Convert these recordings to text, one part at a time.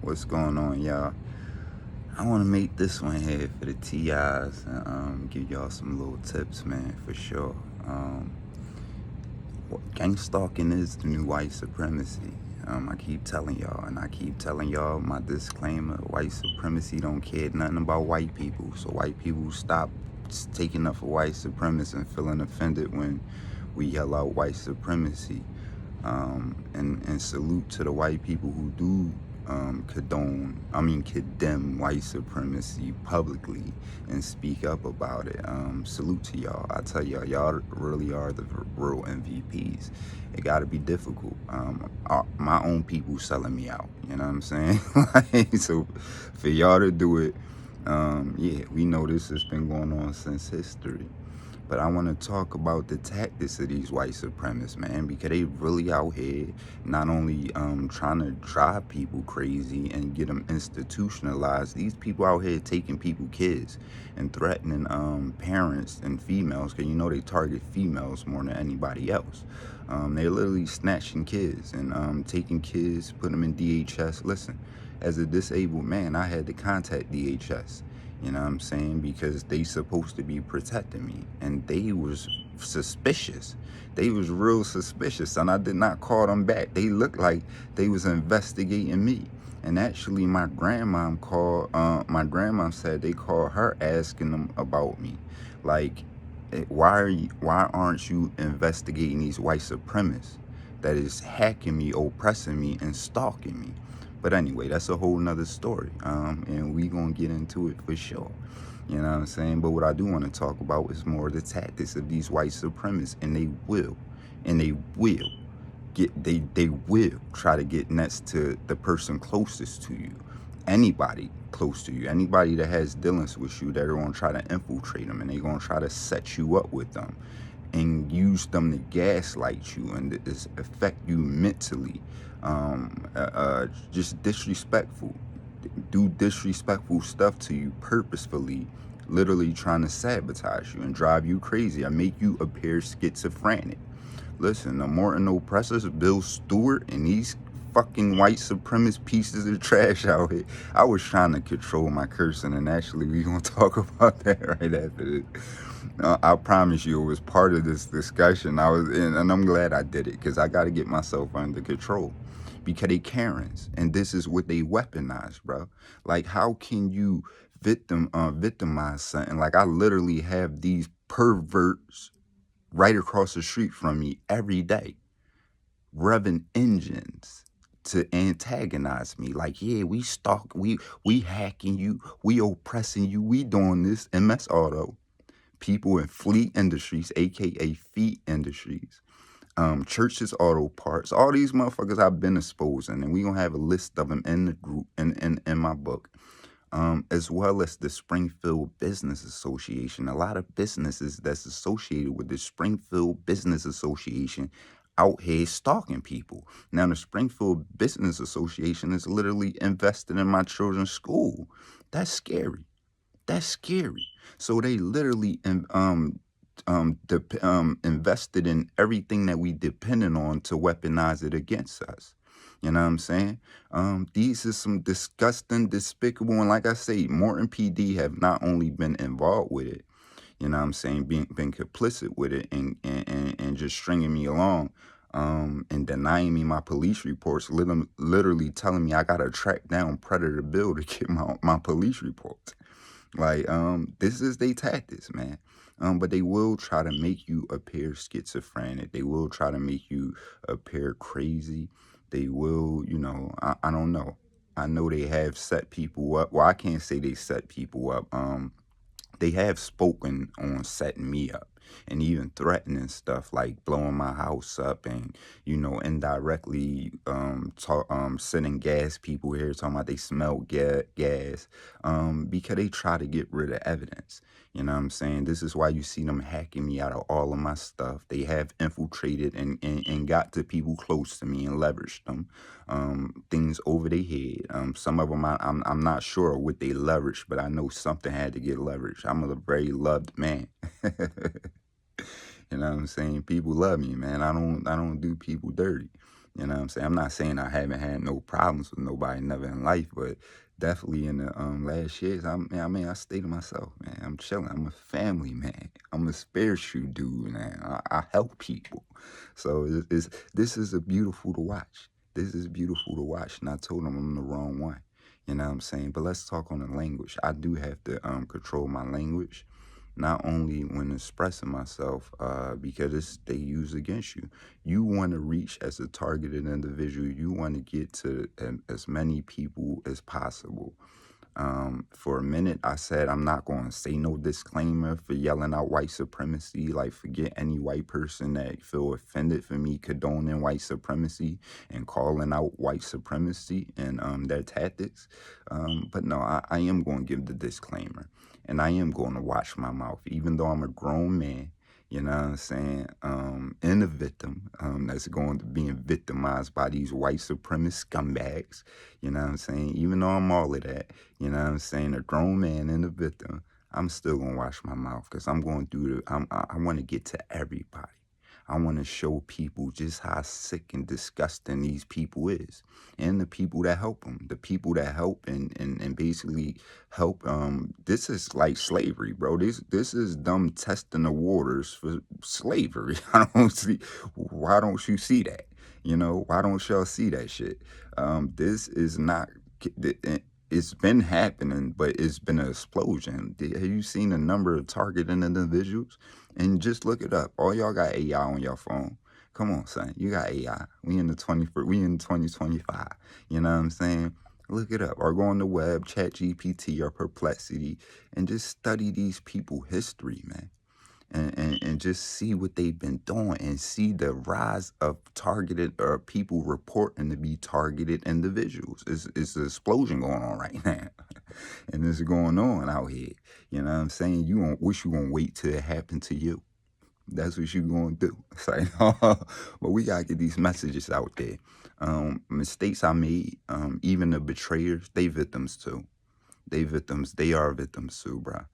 What's going on, y'all? I want to make this one here for the TIs and give y'all some little tips, man, for sure. Gang stalking is the new white supremacy. I keep telling y'all, and I keep telling y'all my disclaimer: white supremacy don't care nothing about white people. So white people stop taking up for white supremacy and feeling offended when we yell out white supremacy. And salute to the white people who do condemn white supremacy publicly and speak up about it. Salute to y'all. I tell y'all, y'all really are the real MVPs. It got to be difficult. My own people selling me out. You know what I'm saying? So for y'all to do it, yeah, we know this has been going on since history. But I want to talk about the tactics of these white supremacists, man, because they really out here not only trying to drive people crazy and get them institutionalized. These people out here taking people kids and threatening parents and females, because you know they target females more than anybody else. They're literally snatching kids and taking kids, putting them in DHS. Listen, as a disabled man, I had to contact DHS. You know what I'm saying? Because they supposed to be protecting me. And they was suspicious. They was real suspicious. And I did not call them back. They looked like they was investigating me. And actually my grandma said they called her asking them about me. Like, why aren't you investigating these white supremacists that is hacking me, oppressing me, and stalking me? But anyway, that's a whole nother story. And we gonna get into it for sure. You know what I'm saying? But what I do want to talk about is more the tactics of these white supremacists, and they will they will try to get next to the person closest to you. Anybody close to you, anybody that has dealings with you, they're gonna try to infiltrate them, and they're gonna try to set you up with them and use them to gaslight you and affect you mentally. Just disrespectful, do disrespectful stuff to you purposefully, literally trying to sabotage you and drive you crazy and make you appear schizophrenic. Listen, the Morton oppressors, Bill Stewart, and these fucking white supremacist pieces of trash out here. I was trying to control my cursing, and actually we gonna talk about that right after this. I promise you, it was part of this discussion. And I'm glad I did it, because I got to get myself under control. Because they Karens, and this is what they weaponize, bro. Like, how can you victimize something? Like, I literally have these perverts right across the street from me every day, revving engines to antagonize me. Like, yeah, we stalk, we hacking you, we oppressing you, we doing this. MS Auto, people in Fleet Industries, aka Feet Industries, Churches Auto Parts, all these motherfuckers I've been exposing, and we gonna have a list of them in the group in my book. As well as the Springfield Business Association. A lot of businesses that's associated with the Springfield Business Association out here stalking people. Now, the Springfield Business Association is literally invested in my children's school. That's scary. That's scary. So they literally invested in everything that we depended on to weaponize it against us. You know what I'm saying? These are some disgusting, despicable, and like I say, Morton PD have not only been involved with it, you know what I'm saying, been complicit with it and just stringing me along, and denying me my police reports, literally telling me I gotta track down Predator Bill to get my police reports. Like, this is their tactics, man. But they will try to make you appear schizophrenic. They will try to make you appear crazy. They will, I don't know. I know they have set people up. Well, I can't say they set people up. They have spoken on setting me up and even threatening stuff like blowing my house up and, indirectly sending gas people here talking about they smell gas, because they try to get rid of evidence. You know what I'm saying? This is why you see them hacking me out of all of my stuff. They have infiltrated and got to people close to me and leveraged them, things over their head. Some of them I'm not sure what they leveraged, but I know something had to get leveraged. I'm a very loved man. You know what I'm saying? People love me, man. I don't do people dirty. You know what I'm saying? I'm not saying I haven't had no problems with nobody never in life, but definitely in the last years, I stay to myself, man. I'm chilling. I'm a family man. I'm a spiritual dude, man. I help people. So this is a beautiful to watch. This is beautiful to watch. And I told him I'm the wrong one. You know what I'm saying? But let's talk on the language. I do have to control my language, not only when expressing myself, because they use against you. You want to reach as a targeted individual. You want to get to as many people as possible. For a minute, I said I'm not going to say no disclaimer for yelling out white supremacy. Like, forget any white person that feel offended for me condoning white supremacy and calling out white supremacy and their tactics. But no, I am going to give the disclaimer, and I am going to watch my mouth, even though I'm a grown man. You know what I'm saying? And a victim that's going to being victimized by these white supremacist scumbags. You know what I'm saying? Even though I'm all of that, you know what I'm saying? A grown man and a victim, I'm still gonna watch my mouth because I'm going through I want to get to everybody. I want to show people just how sick and disgusting these people is, and the people that help them, the people that help and basically help. This is like slavery, bro. This is them testing the waters for slavery. I don't see. Why don't you see that? You know, why don't y'all see that shit? This is not. It's been happening, but it's been an explosion. Have you seen the number of targeted individuals? And just look it up. All y'all got AI on your phone. Come on, son. You got AI. We in 2025. You know what I'm saying? Look it up. Or go on the web, chat GPT or Perplexity, and just study these people history, man. And just see what they've been doing and see the rise of targeted or people reporting to be targeted individuals. It's an explosion going on right now. And this is going on out here. You know what I'm saying? You won't wish you gonna wait till it happened to you. That's what you gonna do. It's like, but we gotta get these messages out there. Mistakes I made, even the betrayers, they victims too. They are victims too, bro.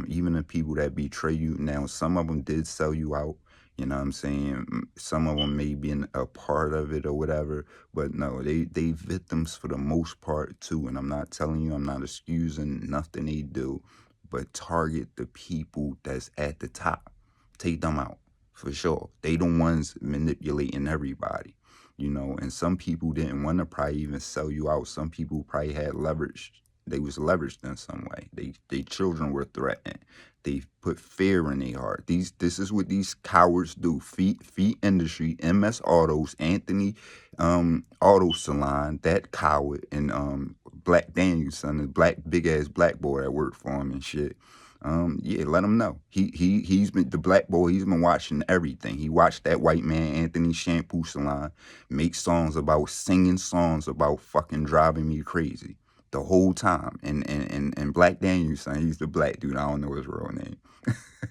Even the people that betray you. Now, some of them did sell you out. You know what I'm saying? Some of them may be a part of it or whatever, but no, they victims for the most part too. And I'm not telling you, I'm not excusing nothing they do, but target the people that's at the top. Take them out for sure. They the ones manipulating everybody, you know. And some people didn't want to probably even sell you out. Some people probably had leverage. They was leveraged in some way. They children were threatened. They put fear in their heart. This is what these cowards do. Feet Industry, MS Autos, Anthony Auto Salon, that coward, and Black Danielson, the black big ass black boy that worked for him and shit. Yeah, let him know. He's been the black boy. He's been watching everything. He watched that white man Anthony Shampoo Salon make singing songs about fucking driving me crazy the whole time. And Black Danielson, he's the black dude. I don't know his real name.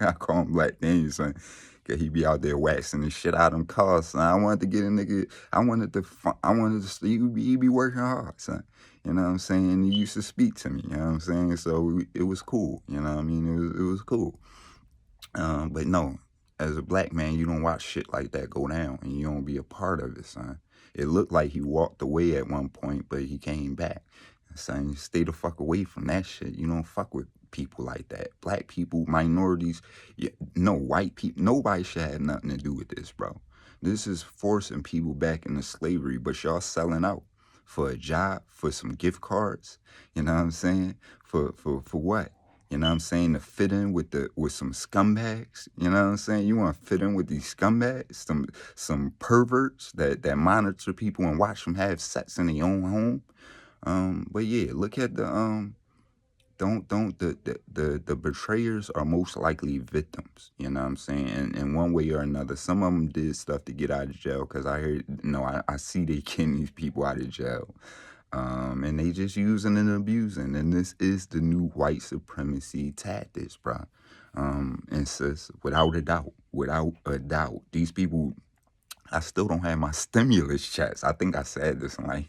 I call him Black Danielson because he be out there waxing the shit out of them cars, son. I wanted to get a nigga. I wanted to see he be working hard, son. You know what I'm saying? He used to speak to me. You know what I'm saying? So it was cool. You know what I mean? It was cool. But no, as a black man, you don't watch shit like that go down, and you don't be a part of it, son. It looked like he walked away at one point, but he came back. Son, stay the fuck away from that shit. You don't fuck with people like that. Black people, minorities, no white people. Nobody should have nothing to do with this, bro. This is forcing people back into slavery, but y'all selling out for a job, for some gift cards. You know what I'm saying? For what? You know what I'm saying? To fit in with some scumbags. You know what I'm saying? You want to fit in with these scumbags, some perverts that monitor people and watch them have sex in their own home. But yeah, look at the betrayers are most likely victims. You know what I'm saying? In one way or another. Some of them did stuff to get out of jail because I heard, I see they getting these people out of jail. And they just using and abusing. And this is the new white supremacy tactics, bro. And sis, without a doubt, these people, I still don't have my stimulus checks. I think I said this in like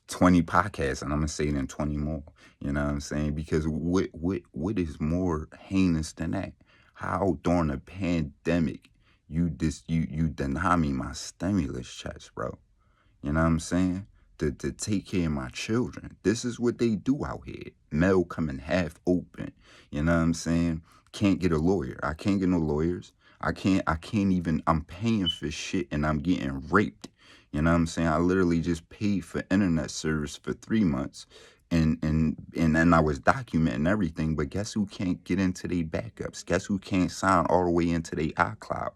20 podcasts, and I'm gonna say it in 20 more. You know what I'm saying? Because what is more heinous than that? How during a pandemic you deny me my stimulus checks, bro. You know what I'm saying? To take care of my children. This is what they do out here. Mail coming half open. You know what I'm saying? Can't get a lawyer. I can't get no lawyers. I can't even, I'm paying for shit and I'm getting raped. You know what I'm saying? I literally just paid for internet service for 3 months and then I was documenting everything, but guess who can't get into their backups? Guess who can't sign all the way into their iCloud?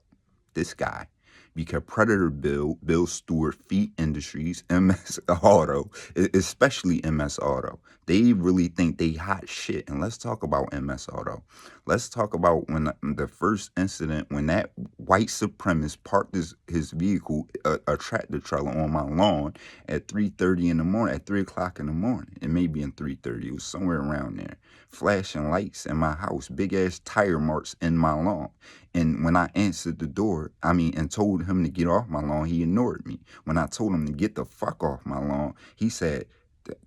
This guy. Because Predator Bill Stewart, Feet Industries, MS Auto, especially MS Auto, they really think they hot shit. And let's talk about MS Auto. Let's talk about when the first incident, when that white supremacist parked his vehicle, a tractor trailer on my lawn at 3:30 in the morning, at 3 o'clock in the morning. It may be in 3:30. It was somewhere around there. Flashing lights in my house, big ass tire marks in my lawn. And when I answered the door, and told him to get off my lawn, he ignored me. When I told him to get the fuck off my lawn, he said,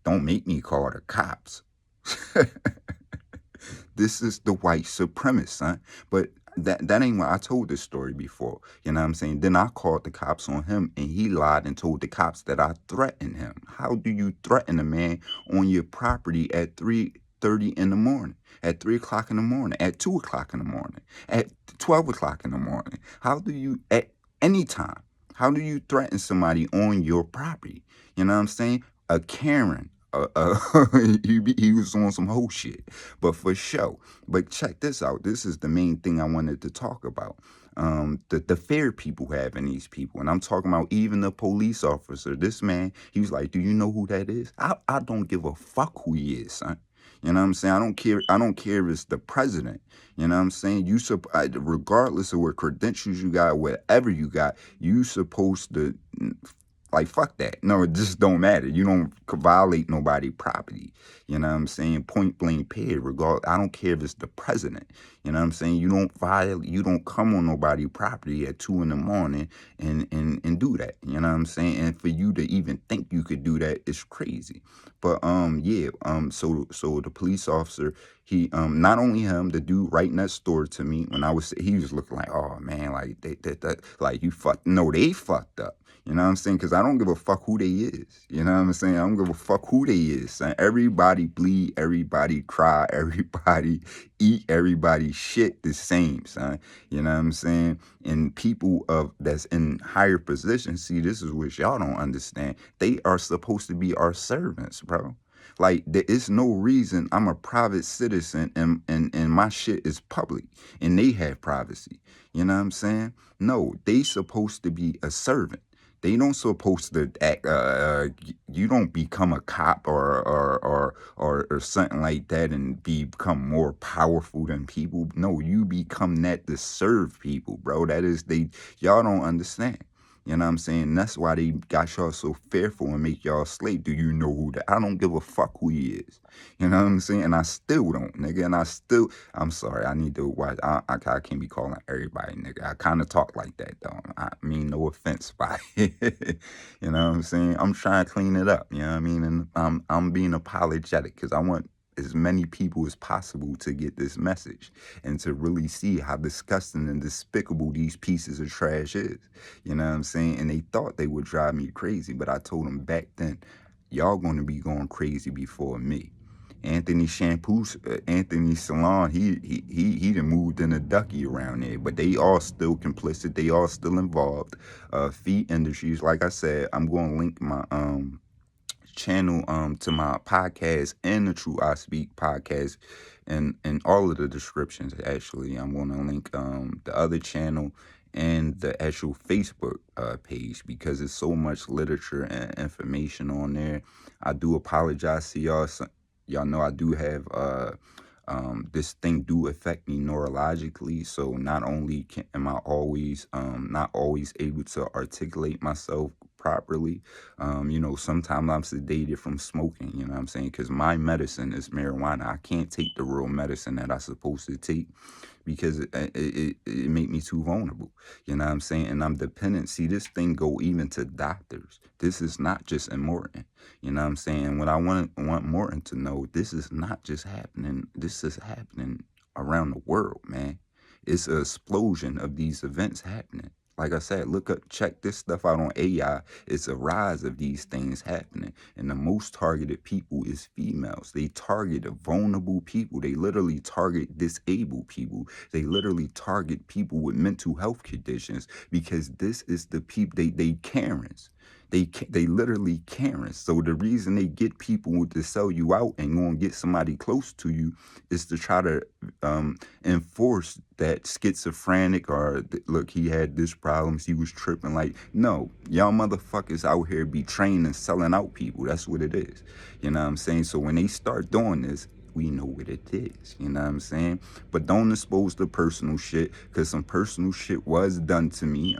"Don't make me call the cops." This is the white supremacist, son. But that ain't what I told this story before. You know what I'm saying? Then I called the cops on him and he lied and told the cops that I threatened him. How do you threaten a man on your property at 3:30 in the morning? At 3 o'clock in the morning, at 2 o'clock in the morning, at 12 o'clock in the morning? How do you, at any time, how do you threaten somebody on your property? You know what I'm saying? A Karen, he was on some whole shit, but for sure. But check this out. This is the main thing I wanted to talk about. The fear people have in these people, and I'm talking about even the police officer. This man, he was like, "Do you know who that is?" I don't give a fuck who he is, son. You know what I'm saying? I don't care. I don't care if it's the president. You know what I'm saying? Regardless of what credentials you got, whatever you got, you supposed to like, fuck that. No, it just don't matter. You don't violate nobody property. You know what I'm saying? Point blank period. I don't care if it's the president. You know what I'm saying? You don't come on nobody property at 2 in the morning and do that. You know what I'm saying? And for you to even think you could do that is crazy. But yeah, so the police officer, he not only him, the dude right next door to me, he was looking like, oh man, like like you they fucked up. You know what I'm saying? Because I don't give a fuck who they is. You know what I'm saying? I don't give a fuck who they is, son. Everybody bleed, everybody cry, everybody eat, everybody shit the same, son. You know what I'm saying? And people that's in higher positions, see, this is what y'all don't understand. They are supposed to be our servants, bro. Like, there is no reason I'm a private citizen and my shit is public and they have privacy. You know what I'm saying? No, they supposed to be a servant. They don't supposed to act. You don't become a cop or something like that and become more powerful than people. No, you become that to serve people, bro. Y'all don't understand. You know what I'm saying? That's why they got y'all so fearful and make y'all slave. Do you know who that? I don't give a fuck who he is. You know what I'm saying? And I still don't, nigga. I'm sorry. I need to watch. I can't be calling everybody, nigga. I kind of talk like that, though. I mean, no offense by it. You know what I'm saying? I'm trying to clean it up. You know what I mean? And I'm being apologetic because I want as many people as possible to get this message and to really see how disgusting and despicable these pieces of trash is. You know what I'm saying? And they thought they would drive me crazy, but I told them back then, y'all going to be going crazy before me. Anthony Salon, he done moved in a ducky around there, but they all still complicit. They all still involved. Feet Industries, like I said, I'm going to link my channel to my podcast and the True I Speak podcast and all of the descriptions. Actually, I'm going to link the other channel and the actual Facebook page because there's so much literature and information on there. I do apologize to y'all. Y'all know I do have this thing do affect me neurologically, so not only am I always not always able to articulate myself properly, sometimes I'm sedated from smoking, you know what I'm saying, because my medicine is marijuana. I can't take the real medicine that I'm supposed to take because it make me too vulnerable, you know what I'm saying, and I'm dependent. See, this thing go even to doctors. This is not just in Morton, you know what I'm saying. What I want Morton to know, this is not just happening, this is happening around the world, man. It's an explosion of these events happening. Like I said, look up, check this stuff out on AI. It's a rise of these things happening. And the most targeted people is females. They target vulnerable people. They literally target disabled people. They literally target people with mental health conditions because this is the people, they Karens. They literally Karens. So the reason they get people to sell you out and go and get somebody close to you is to try to enforce that schizophrenic or look, he had this problems, he was tripping. Like, no, y'all motherfuckers out here be trained and selling out people. That's what it is. You know what I'm saying? So when they start doing this, we know what it is, you know what I'm saying? But don't expose the personal shit, because some personal shit was done to me.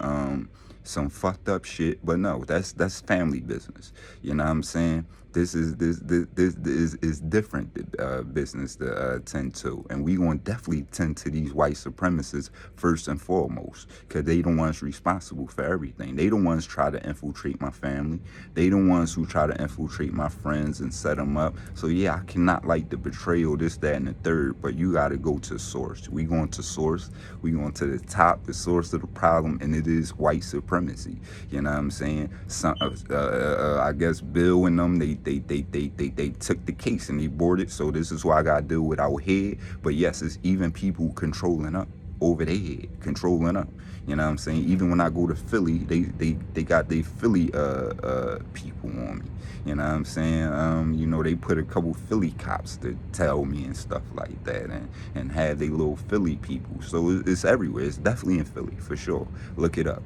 Some fucked up shit, but no, that's family business. You know what I'm saying? This is different business to tend to, and we gonna definitely tend to these white supremacists first and foremost, because they the ones responsible for everything. They the ones try to infiltrate my family. They the ones who try to infiltrate my friends and set them up. So yeah, I cannot like the betrayal, this, that, and the third, but you gotta go to source. We going to source. We going to the top, the source of the problem, and it is white supremacy. You know what I'm saying? Some, I guess Bill and them, they took the case and they boarded. So this is why I got to deal with our head. But yes, it's even people controlling up over their head, controlling up. You know what I'm saying? Even when I go to Philly, they got their Philly people on me. You know what I'm saying? You know, they put a couple Philly cops to tell me and stuff like that, and have they little Philly people. So it's everywhere. It's definitely in Philly for sure. Look it up.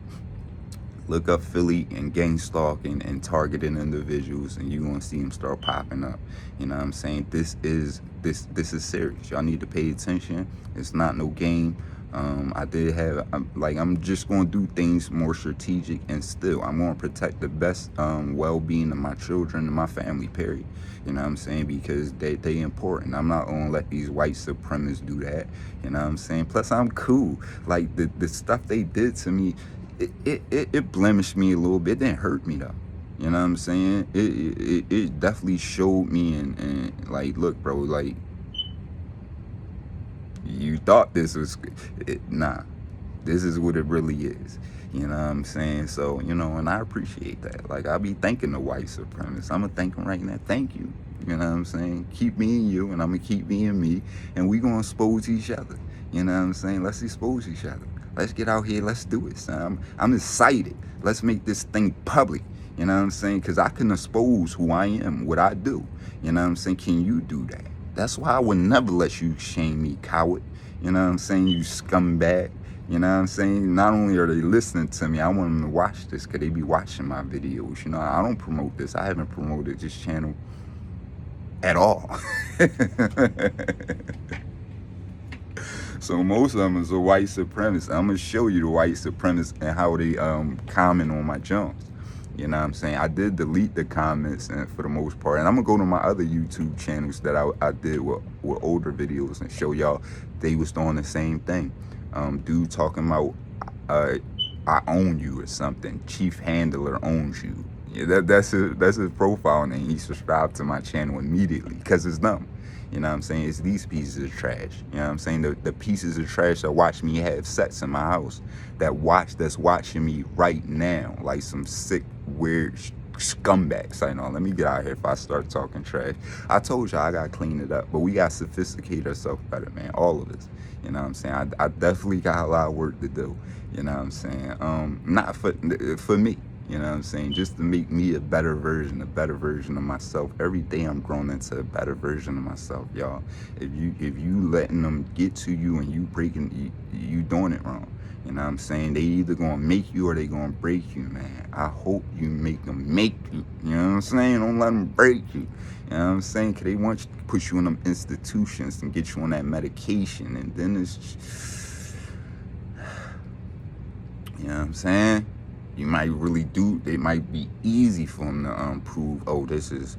Look up Philly and gang stalking and targeting individuals, and you're gonna see them start popping up. You know what I'm saying? This is serious. Y'all need to pay attention. It's not no game. I did have, I'm just gonna do things more strategic, and still I'm gonna protect the best well-being of my children and my family, period. You know what I'm saying? Because they important. I'm not gonna let these white supremacists do that. You know what I'm saying? Plus I'm cool. Like the stuff they did to me, it blemished me a little bit. It didn't hurt me though. You know what I'm saying? It definitely showed me and like, look, bro, like, you thought this was nah, this is what it really is. You know what I'm saying? So, you know, and I appreciate that. Like, I be thanking the white supremacists. I'm gonna thank them right now. Thank you. You know what I'm saying? Keep me and you, and I'm gonna keep me and me, and we gonna expose each other. You know what I'm saying? Let's expose each other. Let's get out here. Let's do it, son. I'm excited. Let's make this thing public. You know what I'm saying? Because I can expose who I am, what I do. You know what I'm saying? Can you do that? That's why I would never let you shame me, coward. You know what I'm saying? You scumbag. You know what I'm saying? Not only are they listening to me, I want them to watch this, because they be watching my videos. You know, I don't promote this. I haven't promoted this channel at all. So most of them is a white supremacist. I'm gonna show you the white supremacists and how they comment on my jumps. You know what I'm saying? I did delete the comments and for the most part, and I'm gonna go to my other YouTube channels that I did with older videos and show y'all they was doing the same thing. Dude talking about I own you or something. Chief Handler owns you. Yeah, that's his profile name. He subscribed to my channel immediately because it's dumb. You know what I'm saying? It's these pieces of trash. You know what I'm saying? The pieces of trash that watch me have sex in my house, that's watching me right now, like some sick, weird scumbags. I know. Let me get out of here if I start talking trash. I told y'all I gotta clean it up, but we gotta sophisticate ourselves better, man. All of us. You know what I'm saying? I definitely got a lot of work to do. You know what I'm saying? Not for me. You know what I'm saying? Just to make me a better version of myself. Every day I'm growing into a better version of myself, y'all. If you letting them get to you and you breaking, you doing it wrong. You know what I'm saying? They either gonna make you or they gonna break you, man. I hope you make them make you. You know what I'm saying? Don't let them break you. You know what I'm saying? Because they want you to put you in them institutions and get you on that medication. And then it's, you know what I'm saying? You might really do, it might be easy for them to prove, oh, this is,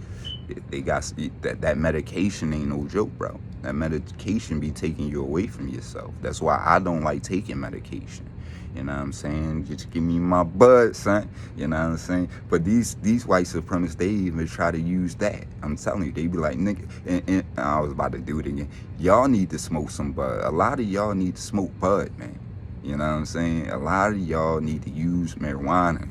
they got, that medication ain't no joke, bro. That medication be taking you away from yourself. That's why I don't like taking medication. You know what I'm saying? Just give me my bud, son. You know what I'm saying? But these white supremacists, they even try to use that. I'm telling you, they be like, nigga, and I was about to do it again. Y'all need to smoke some bud. A lot of y'all need to smoke bud, man. You know what I'm saying? A lot of y'all need to use marijuana.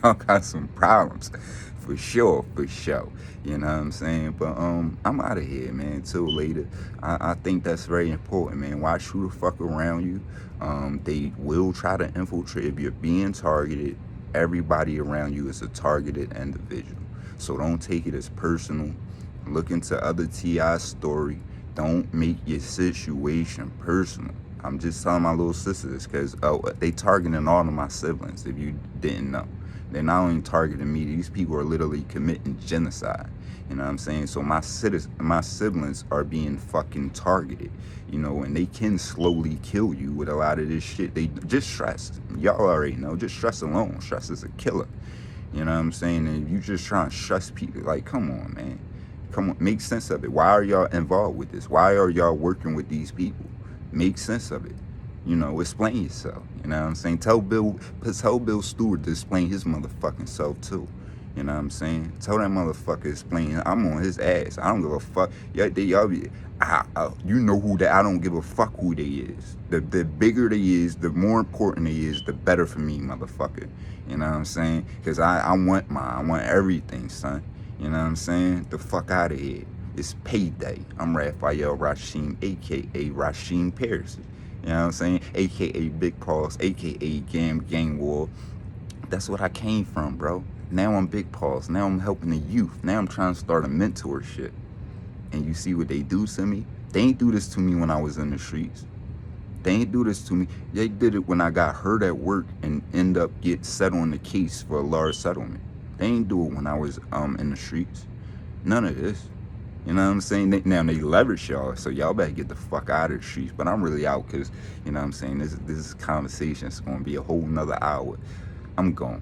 Y'all got some problems. For sure, for sure. You know what I'm saying? But I'm out of here, man. Till later. I think that's very important, man. Watch who the fuck around you. They will try to infiltrate. If you're being targeted, everybody around you is a targeted individual. So don't take it as personal. Look into other T.I.'s story. Don't make your situation personal. I'm just telling my little sisters because they targeting all of my siblings, if you didn't know. They're not only targeting me, these people are literally committing genocide. You know what I'm saying? So my siblings are being fucking targeted, you know, and they can slowly kill you with a lot of this shit. They just stress. Y'all already know, just stress alone. Stress is a killer. You know what I'm saying? And you just trying to stress people. Like, come on, man. Come on, make sense of it. Why are y'all involved with this? Why are y'all working with these people? Make sense of it. You know, explain yourself. You know what I'm saying? Tell Bill Stewart to explain his motherfucking self too. You know what I'm saying? Tell that motherfucker explain. I'm on his ass. I don't give a fuck. Y'all be, you know who that. I don't give a fuck who they is. The bigger they is, the more important they is, the better for me, motherfucker. You know what I'm saying? Because I want mine. I want everything, son. You know what I'm saying? The fuck out of here. It's payday. I'm Raphael Rasheem, a.k.a. Rasheem Paris. You know what I'm saying? A.k.a. Big Paws, a.k.a. Gang War. That's what I came from, bro. Now I'm Big Paws. Now I'm helping the youth. Now I'm trying to start a mentorship. And you see what they do to me? They ain't do this to me when I was in the streets. They ain't do this to me. They did it when I got hurt at work and end up get set on the case for a large settlement. They ain't do it when I was in the streets. None of this. You know what I'm saying? Now they leverage y'all, so y'all better get the fuck out of the streets. But I'm really out because, you know what I'm saying, this conversation is going to be a whole nother hour. I'm gone.